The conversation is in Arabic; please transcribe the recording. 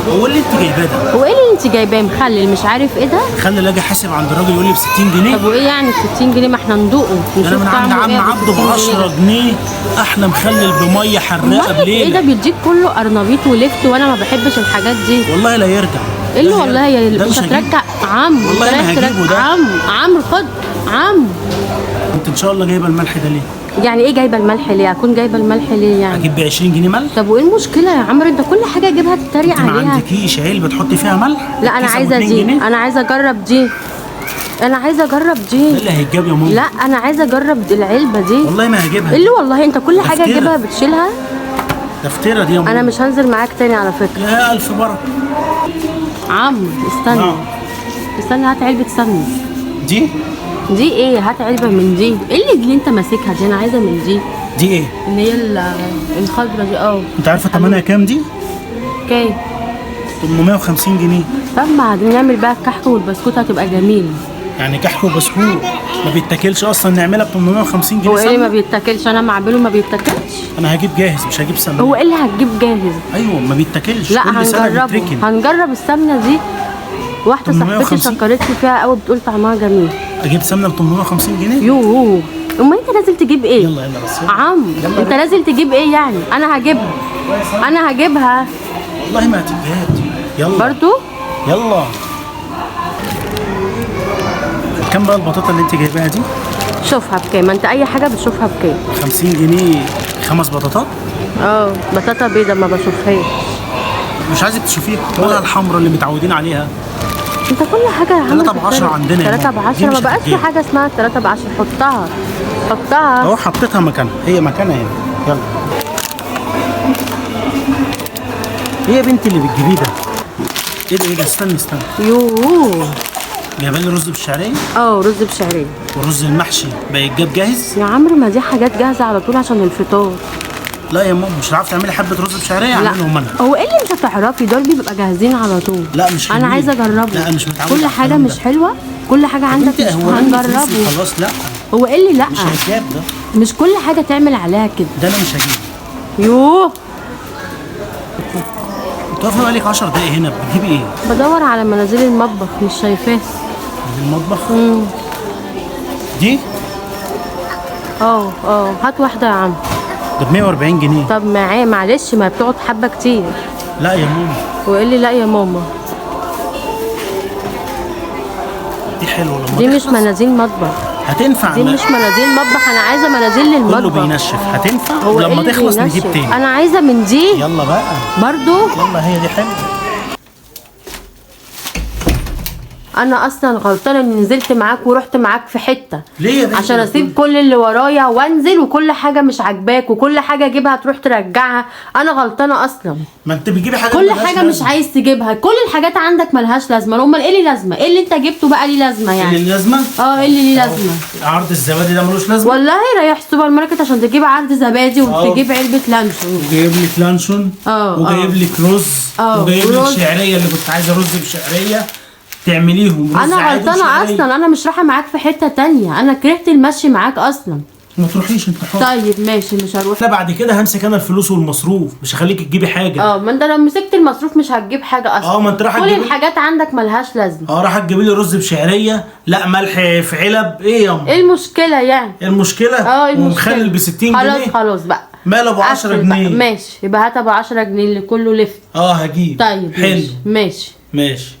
هو اللي انت جايباه ده؟ هو ايه اللي انت جايباه مخلل مش عارف ايه ده؟ خلي اجي احاسب عند الراجل يقول لي ب 60 جنيه. طب وايه يعني ب 60 جنيه؟ ما احنا ندوقه انا من عند عم عبده ب 10 جنيه احلى مخلل بميه حراقه بليله. ايه ده بيديك كله قرنبيط ولفت وانا ما بحبش الحاجات دي. والله لا يرجع. ايه اللي والله مش هترجع عم؟ والله ما هجيبه ده. عم خد عم. انت ان شاء الله جايبه الملح ده ليه؟ يعني ايه جايبه الملح ليه؟ اكون جايبه الملح ليه يعني؟ اجيب ب 20 جنيه ملح؟ طب وايه المشكله يا عمرو؟ انت كل حاجه تجيبها تتريق عليها. ما عندكيش علبه تحطي فيها ملح؟ لا انا عايزه دي، انا عايزه اجرب دي، انا عايزه اجرب دي. ده اللي هيتجاب يا ماما. لا انا عايزه اجرب العلبه دي. والله ما هجيبها. ايه اللي والله؟ انت كل حاجه تجيبها بتشيلها. ده فطيره دي يا ماما. انا مش هنزل معاك تاني على فكره. يا الف بركه. عم استنى استنى، هات علبه سمنه. دي ايه؟ هات علبه من دي. ايه اللي انت ماسكها دي؟ انا عايزه من دي. دي ايه؟ اللي هي الخضره دي. انت عارفه ثمنها كام دي؟ كام؟ 850 جنيه. طب ما نعمل بقى الكحك والبسكوت هتبقى جميله. يعني كحك وبسكوت ما بيتاكلش اصلا، نعملها ب 850 جنيه. هو ايه ما بيتاكلش؟ انا معمله ما بيتاكلش. انا هجيب جاهز مش هجيب سمنه. هو ايه اللي هتجيب جاهز؟ ايوه ما بيتاكلش. لا هنجرب السمنه دي. واحده صاحبتي شكرت لي فيها قوي بتقول طعمها جميل. اجيب سمنه ب 850 جنيه؟ يوه امال انت نازل تجيب ايه؟ يلا بس عم انت نازل تجيب ايه يعني؟ انا هجيبها والله ما هتجيبها. يلا برضو يلا. كم بقى البطاطا اللي انت جايباها دي؟ شوفها بكام؟ انت اي حاجه بتشوفها بكام؟ 50 جنيه 5 بطاطات؟ بطاطا بيضه ما بشوفهاش. مش عايزك تشوفيها ولا الحمراء اللي متعودين عليها. انت كل حاجه يا عم 3 ب 10 عندنا. 3 ب 10 ما بقاش في حاجه اسمها 3 ب 10. حطها اهو حطيتها مكانها، هي مكانها هنا. يلا. ايه يا بنتي اللي بتجيبيه ده؟ ايه ده استني. يوه جايبه لي رز بالشعريه؟ رز بشعريه. والرز المحشي بقى يتجاب جاهز؟ يا عمرو ما دي حاجات جاهزه على طول عشان الفطار. لا يا ماما مش هتعرفي تعملي حبه رز بشعريه اعملهم انا. هو ايه اللي مش هتعرفي؟ دول بيبقى جاهزين على طول. لا مش حلوين. انا عايزه اجربه. لا انا مش متعود. كل حاجه مش حلوه، كل حاجه عندك مش هنجربه. خلاص لا. هو ايه اللي لا؟ مش هيتجاب ده. مش كل حاجه تعمل عليها كده. ده انا مش هجيبه. يوه انت واقفه بقالك 10 دقايق هنا بتجيبي ايه؟ بدور على منازل المطبخ مش شايفاها. المطبخ؟ دي؟ هات واحده يا عم. ده ب 140 جنيه. طب معلش ما بتقعد حبه كتير. لا يا ماما. وايه اللي لا يا ماما؟ دي حلوه لما دي مش منازل مطبخ. هتنفع. دي مش منازل مطبخ، انا عايزه منازل للمطبخ. كله بينشف. هتنفع ولما تخلص نجيب تاني. انا عايزه من دي. يلا بقى برضو يلا هي دي حلوه. انا اصلا غلطانه اني نزلت معاك ورحت معاك في حته. ليه يا بنتي؟ عشان اسيب كل اللي ورايا وانزل وكل حاجه مش عاجباك وكل حاجه اجيبها تروح ترجعها. انا غلطانه اصلا. ما انت بتجيبي حاجه كل حاجه مش عايز تجيبها. كل الحاجات عندك ملهاش لازمه. امال ايه اللي لازمه؟ ايه اللي انت جبته بقى ليه لازمه يعني؟ اللي لازمه؟ ايه اللي ليه لازمه؟ عرض الزبادي ده ملوش لازمه. والله رايح السوبر ماركت عشان تجيب عرض زبادي وتجيب علبه لانشون. وجايب لك لانشون. وجايب لك رز. وجايب لك شعريه اللي كنت عايزه رز بشعريه تعمليهم. انا غلطانه اصلا. انا مش رايحه معاك في حته تانية. انا كرهت المشي معاك اصلا. ما تروحيش انت حر. طيب ماشي مش هروح. لا بعد كده همسك انا الفلوس والمصروف مش هخليك تجيبي حاجه. ما انت لو مسكت المصروف مش هتجيب حاجه اصلا. ما انت رايحه كل الحاجات عندك ملهاش لازمه. رايحه تجيبي لي رز بشعريه، لا ملح في علب. ايه ياما؟ ايه المشكله يعني؟ المشكله؟ ومخلل ب 60 جنيه. خلاص بقى ماله ب 10 جنيه. ماشي يبقى هات ابو 10 جنيه اللي كله لفت. هجيب. طيب حلو. ماشي.